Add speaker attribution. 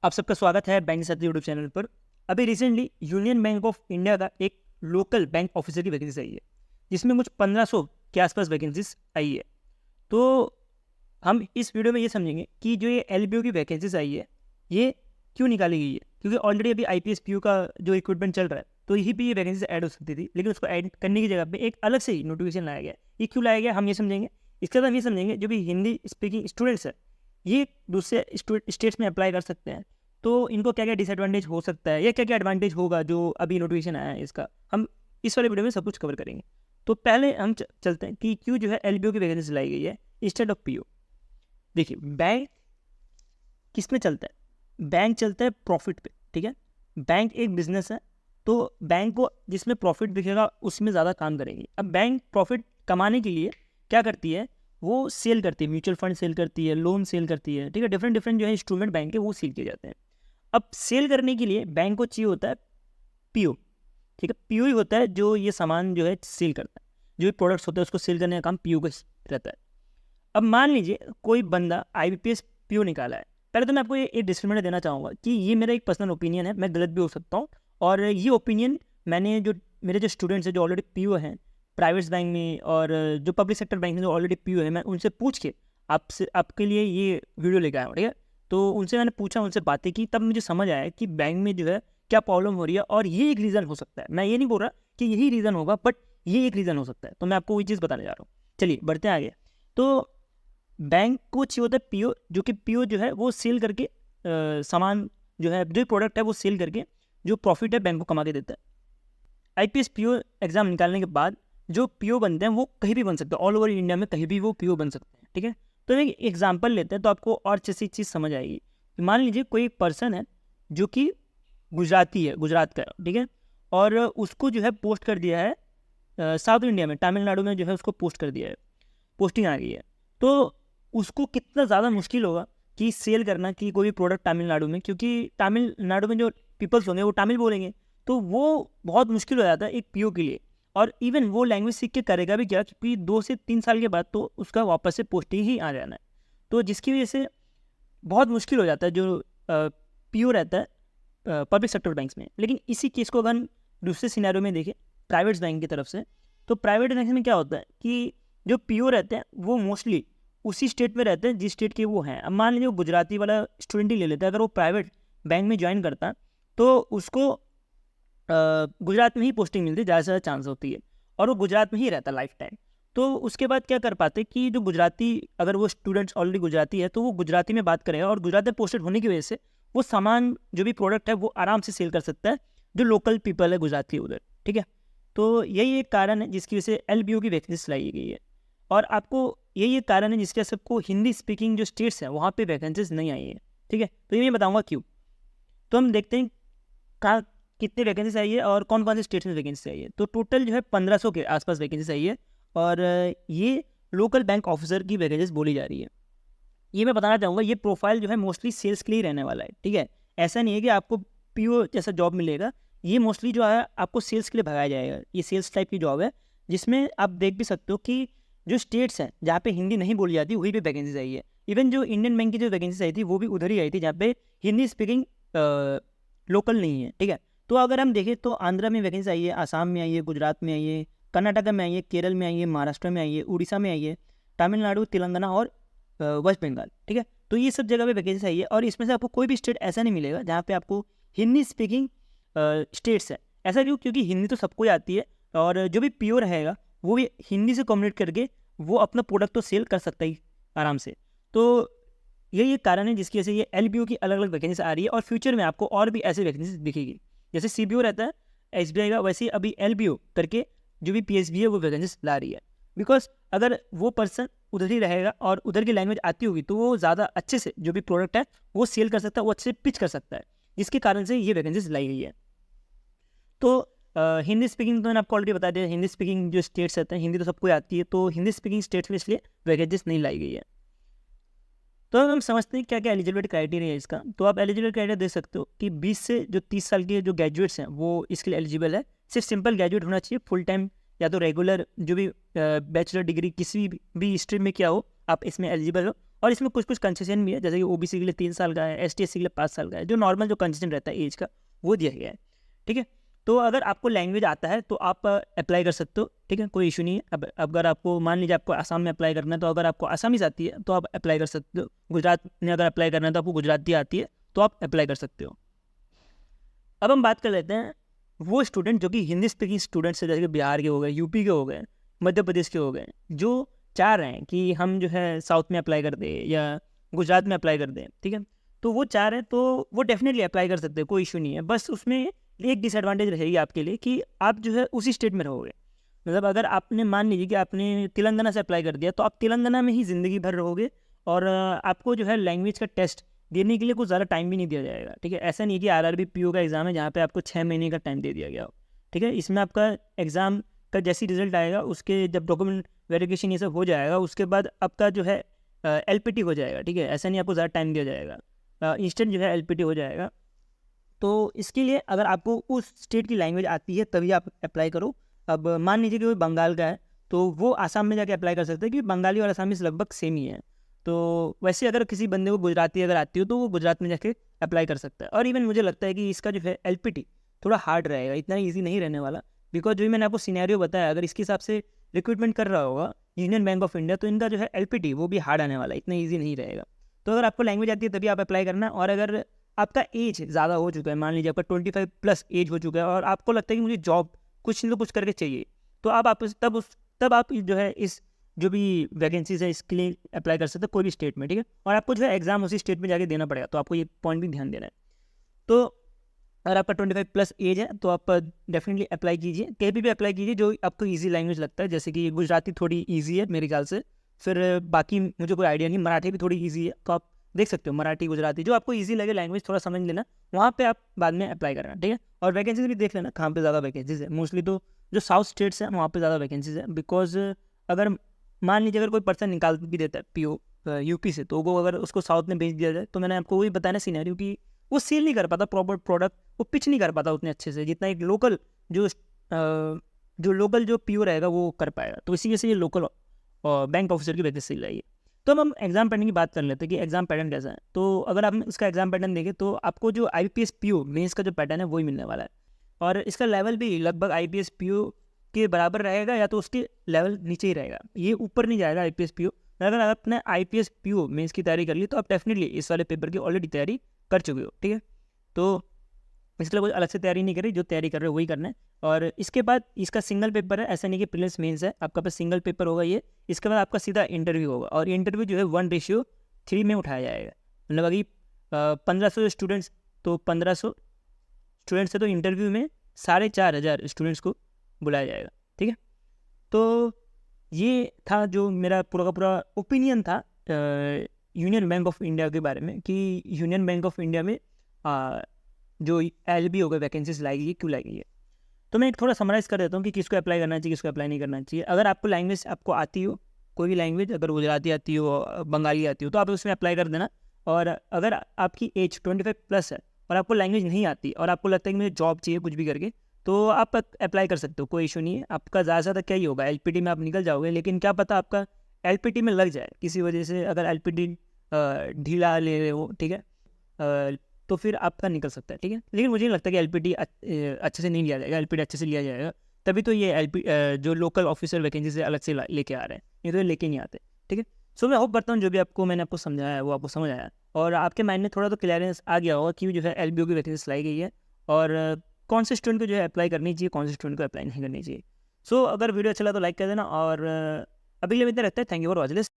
Speaker 1: आप सबका स्वागत है बैंक साथी यूट्यूब चैनल पर। अभी recently union bank of India का एक लोकल बैंक ऑफिसर की वैकेंसी आई है, जिसमें कुछ 1500 के आसपास वैकेंसीज आई है। तो हम इस वीडियो में ये समझेंगे कि जो ये एलबीओ की वैकेंसीज आई है ये क्यों निकाली गई है, क्योंकि ऑलरेडी अभी आईपीएस पीयू का जो रिक्रूटमेंट चल रहा है तो यहीं पे ये वैकेंसीज ऐड हो सकती थी, लेकिन उसको ऐड करने की जगह पे एक अलग से ही नोटिफिकेशन लाया गया। ये क्यों लाया गया हम ये समझेंगे। इसके बाद हम ये समझेंगे जो भी हिंदी स्पीकिंग स्टूडेंट्स है ये दूसरे स्टेट्स में अप्लाई कर सकते हैं, तो इनको क्या क्या डिसएडवांटेज हो सकता है या क्या क्या एडवांटेज होगा जो अभी नोटिफिकेशन आया है इसका, हम इस वाले वीडियो में सब कुछ कवर करेंगे। तो पहले हम चलते हैं कि क्यों जो है एलबीओ की वैकेंसी लाई गई है इंस्टेड ऑफ पीओ। देखिए, बैंक किस में चलता है? बैंक चलता है प्रॉफिट पे, ठीक है। बैंक एक बिजनेस है, तो बैंक को जिसमें प्रॉफिट दिखेगा उसमें ज़्यादा काम करेंगे। अब बैंक प्रॉफिट कमाने के लिए क्या करती है, वो सेल करती है, म्यूचुअल फंड सेल करती है, लोन सेल करती है, ठीक है। डिफरेंट डिफरेंट जो है इंस्ट्रूमेंट बैंक के वो सेल किए जाते हैं। अब सेल करने के लिए बैंक को चाहिए होता है पीओ, ठीक है। पीओ ही होता है जो ये सामान जो है सेल करता है, जो भी प्रोडक्ट्स होते हैं उसको सेल करने का काम पीओ का रहता है। अब मान लीजिए कोई बंदा आईबीपीएस पीओ निकाला है। पहले तो मैं आपको ये डिस्क्लेमर देना चाहूँगा कि ये मेरा एक पर्सनल ओपिनियन है, मैं गलत भी हो सकता हूँ। और ये ओपिनियन मैंने जो मेरे जो स्टूडेंट्स हैं जो ऑलरेडी पीओ हैं प्राइवेट बैंक में और जो पब्लिक सेक्टर बैंक में जो ऑलरेडी पीओ है, मैं उनसे पूछ के आपके लिए ये वीडियो लेकर आया हूँ, ठीक है। तो उनसे मैंने पूछा, उनसे बातें की, तब मुझे समझ आया कि बैंक में जो है क्या प्रॉब्लम हो रही है, और ये एक रीज़न हो सकता है। मैं ये नहीं बोल रहा कि यही रीज़न होगा, बट ये एक रीज़न हो सकता है। तो मैं आपको वही चीज़ बताने जा रहा हूँ। चलिए बढ़ते हैं आगे। तो बैंक को चाहिए होता है पीओ, जो कि पीओ जो है वो सेल करके सामान जो है, जो प्रोडक्ट है वो सेल करके जो प्रॉफिट है बैंक को कमा के देता है। आईपीएस पीओ एग्जाम निकालने के बाद जो पीओ बनते हैं वो कहीं भी बन सकते हैं, ऑल ओवर इंडिया में कहीं भी वो पीओ बन सकते हैं, ठीक है। तो एक एग्जाम्पल लेते हैं तो आपको और अच्छे से चीज़ समझ आएगी। मान लीजिए कोई एक पर्सन है जो कि गुजराती है, गुजरात का, ठीक है, और उसको जो है पोस्ट कर दिया है साउथ इंडिया में, तमिलनाडु में जो है उसको पोस्ट कर दिया है, पोस्टिंग आ गई है। तो उसको कितना ज़्यादा मुश्किल होगा कि सेल करना कि कोई भी प्रोडक्ट तमिलनाडु में, क्योंकि तमिलनाडु में जो पीपल्स होंगे वो तमिल बोलेंगे, तो वो बहुत मुश्किल हो जाता है एक पीओ के लिए। और इवन वो लैंग्वेज सीख के करेगा भी क्या, क्योंकि 2 से 3 साल के बाद तो उसका वापस से पोस्टिंग ही आ जाना है। तो जिसकी वजह से बहुत मुश्किल हो जाता है जो पीओ रहता है पब्लिक सेक्टर बैंक्स में। लेकिन इसी केस को अगर हम दूसरे सिनेरियो में देखें प्राइवेट बैंक की तरफ से, तो प्राइवेट बैंक में क्या होता है कि जो पीओ रहते हैं वो मोस्टली उसी स्टेट में रहते हैं जिस स्टेट के वो हैं। अब मान लीजिए वो गुजराती वाला स्टूडेंट ही ले लेता है, अगर वो प्राइवेट बैंक में ज्वाइन करता है तो उसको गुजरात में ही पोस्टिंग मिलती है, ज़्यादा से ज़्यादा चांस होती है, और वो गुजरात में ही रहता है लाइफ टाइम। तो उसके बाद क्या कर पाते कि जो गुजराती, अगर वो स्टूडेंट्स ऑलरेडी गुजराती है तो वो गुजराती में बात करेगा, और गुजरात में पोस्टेड होने की वजह से वो सामान जो भी प्रोडक्ट है वो आराम से सेल कर सकता है जो लोकल पीपल है गुजरात के उधर, ठीक है। तो यही एक कारण है जिसकी वजह से एलबीओ की वैकेंसी लाई गई है। और आपको यही एक कारण है जिसके वजह से सबको हिंदी स्पीकिंग जो स्टेट्स हैं वहाँ पे वैकेंसीज नहीं आई है, ठीक है। तो ये मैं बताऊँगा क्यों। तो हम देखते हैं कहाँ कितनी वैकेंसीज आई है और कौन कौन से स्टेट्स में वैकेंसी आई है। तो टोटल जो है 1500 के आसपास वैकेंसीज आई है, और ये लोकल बैंक ऑफिसर की वैकेंसीज बोली जा रही है। ये मैं बताना चाहूँगा, ये प्रोफाइल जो है मोस्टली सेल्स के लिए रहने वाला है, ठीक है। ऐसा नहीं है कि आपको पीओ जैसा जॉब मिलेगा, ये मोस्टली जो है आपको सेल्स के लिए भगाया जाएगा। ये सेल्स टाइप की जॉब है, जिसमें आप देख भी सकते हो कि जो स्टेट्स हैं जहाँ पे हिंदी नहीं बोली जाती वहीं पे वैकेंसीज आई है। इवन जो इंडियन बैंक की जो वैकेंसीज आई थी वो भी उधर ही आई थी जहाँ पे हिंदी स्पीकिंग लोकल नहीं है, ठीक है। तो अगर हम देखें तो आंध्रा में वैकेंसी आई है, आसाम में आई है, गुजरात में आई है, कर्नाटका में आई है, केरल में आई है, महाराष्ट्र में आई है, उड़ीसा में आई है, तमिलनाडु, तेलंगाना और वेस्ट बंगाल, ठीक है। तो ये सब जगह पे वैकेंसी आई है, और इसमें से आपको कोई भी स्टेट ऐसा नहीं मिलेगा जहाँ पे आपको हिंदी स्पीकिंग स्टेट्स है। ऐसा क्यों? क्योंकि हिंदी तो सबको ही आती है, और जो भी प्योर रहेगा वो भी हिंदी से कम्युनिकेट करके वो अपना प्रोडक्ट तो सेल कर सकता ही आराम से। तो यही एक कारण है जिसकी वजह से ये एलबीओ की अलग अलग वैकेंसी आ रही है, और फ्यूचर में आपको और भी ऐसी वैकेंसी दिखेगी। जैसे सीबीओ रहता है एसबीआई का, वैसे ही अभी एलबीओ करके जो भी पीएसबी है वो वैकेंसी ला रही है। बिकॉज अगर वो पर्सन उधर ही रहेगा और उधर की लैंग्वेज आती होगी तो वो ज़्यादा अच्छे से जो भी प्रोडक्ट है वो सेल कर सकता है, वो अच्छे से पिच कर सकता है, जिसके कारण से ये वैकेंसीज लाई गई है। तो हिंदी स्पीकिंग तो मैंने आपको ऑलरेडी बता दिया, हिंदी स्पीकिंग जो स्टेट्स रहते हैं हिंदी तो सबको आती है, तो हिंदी स्पीकिंग स्टेट्स में इसलिए वैकेंसीज नहीं लाई गई है। तो अब हम समझते हैं क्या क्या एलिजिबिलिटी क्राइटेरिया है इसका। तो आप एलिजिबिलिटी क्राइटेरिया देख सकते हो कि 20 से जो 30 साल के जो ग्रेजुएट्स हैं वो इसके लिए एलिजिबल है। सिर्फ सिंपल ग्रेजुएट होना चाहिए, फुल टाइम या तो रेगुलर जो भी बैचलर डिग्री किसी भी स्ट्रीम में किया हो आप इसमें एलिजिबल हो, और इसमें कुछ कुछ कंसेशन भी है, जैसे कि ओबीसी के लिए 3 साल का है, एसटी एससी के लिए 5 साल का है, जो नॉर्मल जो कंसेशन रहता है एज का वो दिया गया है। ठीक है, तो अगर आपको लैंग्वेज आता है तो आप अप्लाई कर सकते हो। ठीक है, कोई इशू नहीं है। अब अगर आपको मान लीजिए आपको आसाम में अप्लाई करना है, तो अगर आपको आसामीज आती है तो आप अप्लाई कर सकते हो। गुजरात में अगर अप्लाई करना है तो आपको गुजराती आती है तो आप अप्लाई कर सकते हो। अब हम बात कर लेते हैं वो स्टूडेंट जो कि हिंदी स्पीकिंग स्टूडेंट्स है, जैसे कि बिहार के हो गए, यूपी के हो गए, मध्य प्रदेश के हो गए, जो चाह रहे हैं कि हम जो है साउथ में अप्लाई कर दें या गुजरात में अप्लाई कर दें। ठीक है, तो वो चाह रहे हैं तो वो डेफिनेटली अप्लाई कर सकते हैं, कोई इशू नहीं है। बस उसमें एक डिसएडवांटेज रहेगी आपके लिए कि आप जो है उसी स्टेट में रहोगे। मतलब अगर आपने मान लीजिए कि आपने तेलंगाना से अप्लाई कर दिया तो आप तेलंगाना में ही ज़िंदगी भर रहोगे, और आपको जो है लैंग्वेज का टेस्ट देने के लिए कुछ ज़्यादा टाइम भी नहीं दिया जाएगा। ठीक है, ऐसा नहीं है कि आरआरबी पीओ का एग्ज़ाम है जहाँ पे आपको 6 महीने का टाइम दे दिया गया हो। ठीक है, इसमें आपका एग्ज़ाम का जैसी रिजल्ट आएगा, उसके जब डॉक्यूमेंट वेरिफिकेशन ये सब हो जाएगा, उसके बाद आपका जो है एलपीटी हो जाएगा। ठीक है, ऐसा नहीं आपको ज़्यादा टाइम दिया जाएगा, इंस्टेंट जो है एलपीटी हो जाएगा। तो इसके लिए अगर आपको उस स्टेट की लैंग्वेज आती है तभी आप अप्लाई करो। अब मान लीजिए कि कोई बंगाल का है तो वो आसाम में जाके अप्लाई कर सकते हैं, क्योंकि बंगाली और आसामीज लगभग सेम ही है। तो वैसे अगर किसी बंदे को गुजराती अगर आती हो तो वो गुजरात में जाके अप्लाई कर सकता है। और इवन मुझे लगता है कि इसका जो है एलपीटी थोड़ा हार्ड रहेगा, इतना ईजी नहीं रहने वाला। बिकॉज जो भी मैंने आपको सिनेरियो बताया, अगर इसके हिसाब से रिक्रूटमेंट कर रहा होगा यूनियन बैंक ऑफ इंडिया, तो इनका जो है एलपीटी वो भी हार्ड आने वाला है, इतना ईजी नहीं रहेगा। तो अगर आपको लैंग्वेज आती है तभी आप अप्लाई करना। और अगर आपका एज ज़्यादा हो चुका है, मान लीजिए आपका 25+ एज हो चुका है, और आपको लगता है कि मुझे जॉब कुछ नहीं तो कुछ करके चाहिए, तो आप तब आप जो है इस जो भी वैकेंसीज है इसके लिए अप्लाई कर सकते हैं कोई भी स्टेट में। ठीक है, और आपको जो है एग्जाम उसी स्टेट में जाके देना पड़ेगा, तो आपको ये पॉइंट भी ध्यान देना है। तो अगर आपका 25+ एज है तो आप डेफिनेटली अप्लाई कीजिए, कहीं भी अप्लाई कीजिए जो आपको ईजी लैंग्वेज लगता है। जैसे कि गुजराती थोड़ी ईजी है मेरे ख्याल से, फिर बाकी मुझे कोई आइडिया नहीं, मराठी भी थोड़ी ईजी है, तो आप देख सकते हो मराठी गुजराती जो आपको ईजी लगे लैंग्वेज थोड़ा समझ लेना, वहाँ पे आप बाद में अप्लाई करना। ठीक है, और वैकेंसीज भी देख लेना कहाँ पे ज़्यादा वैकेंसीज है। मोस्टली तो जो साउथ स्टेट्स हैं वहाँ पे ज़्यादा वैकेंसीज है। बिकॉज अगर मान लीजिए अगर कोई पर्सन निकाल भी देता है पीओ यूपी से, तो वो अगर उसको साउथ में भेज दिया जाए, तो मैंने आपको वही बताया ना सिनेरियो कि वो सेल नहीं कर पाता प्रॉपर प्रोडक्ट, वो पिच नहीं कर पाता उतने अच्छे से जितना एक लोकल जो पीओ रहेगा वो कर पाएगा। तो इसी वजह से ये लोकल बैंक ऑफिसर की वैकेंसी चाहिए। तो अब हम एग्जाम पैटर्न की बात कर लेते हैं कि एग्जाम पैटर्न कैसा है। तो अगर आप इसका एग्जाम पैटर्न देखें तो आपको जो आईपीएस पीओ मेंस का जो पैटर्न है वही मिलने वाला है, और इसका लेवल भी लगभग आईपीएस पीओ के बराबर रहेगा या तो उसके लेवल नीचे ही रहेगा, ये ऊपर नहीं जाएगा आईपीएस पीओ। अगर आपने आईपीएस पीओ मेंस की तैयारी कर ली तो आप डेफिनेटली इस वाले पेपर की ऑलरेडी तैयारी कर चुके हो। ठीक है, तो इसलिए कोई अलग से तैयारी नहीं करी, जो तैयारी कर रहे हो वही करना है। और इसके बाद इसका सिंगल पेपर है, ऐसा नहीं कि प्रीलिम्स मेंस है, आपका पास सिंगल पेपर होगा ये। इसके बाद आपका सीधा इंटरव्यू होगा, और ये इंटरव्यू जो है 1:3 में उठाया जाएगा। मतलब अभी 1500 स्टूडेंट्स, तो 1500 स्टूडेंट्स है तो इंटरव्यू में 4500 स्टूडेंट्स को बुलाया जाएगा। ठीक है, तो ये था जो मेरा पूरा का पूरा ओपिनियन था यूनियन बैंक ऑफ इंडिया के बारे में, कि यूनियन बैंक ऑफ इंडिया में जो एलबी होगा वैकेंसीज लाएगी ये क्यों लाएगी है। तो मैं एक थोड़ा समराइज़ कर देता हूँ कि किसको अप्लाई करना चाहिए, किसको अप्लाई नहीं करना चाहिए। अगर आपको लैंग्वेज आपको आती हो, कोई भी लैंग्वेज, अगर गुजराती आती हो, बंगाली आती हो, तो आप उसमें अप्लाई कर देना। और अगर आपकी एज 25+ है और आपको लैंग्वेज नहीं आती और आपको लगता है कि मुझे जॉब चाहिए कुछ भी करके, तो आप अप्लाई कर सकते हो, कोई इशू नहीं है। आपका ज़्यादा से ज़्यादा क्या ही होगा, एलपीटी में आप निकल जाओगे, लेकिन क्या पता आपका एलपीटी में लग जाए किसी वजह से। अगर एलपीटी ढीला ले रहे हो, ठीक है, तो फिर आपका निकल सकता है। ठीक है, लेकिन मुझे नहीं लगता कि एलपीटी अच्छे से नहीं लिया जाएगा, एलपीटी अच्छे से लिया जाएगा तभी तो ये जो लोकल ऑफिसर वैकेंसी से अलग से लेके आ रहे हैं, ये तो लेके नहीं आते। ठीक है, सो मैं होप करता हूँ जो भी मैंने आपको समझाया है वो आपको समझ आया, और आपके माइंड में थोड़ा तो क्लियरेंस आ गया होगा कि जो है एलबीओ की वैकेंसी लाई गई है, और कौन से स्टूडेंट को जो है अप्लाई करनी चाहिए, कौन से स्टूडेंट को अप्लाई नहीं करनी चाहिए। सो अगर वीडियो अच्छा लगा तो लाइक कर देना, और अभी के लिए इतना रहता है। Thank you for watching this.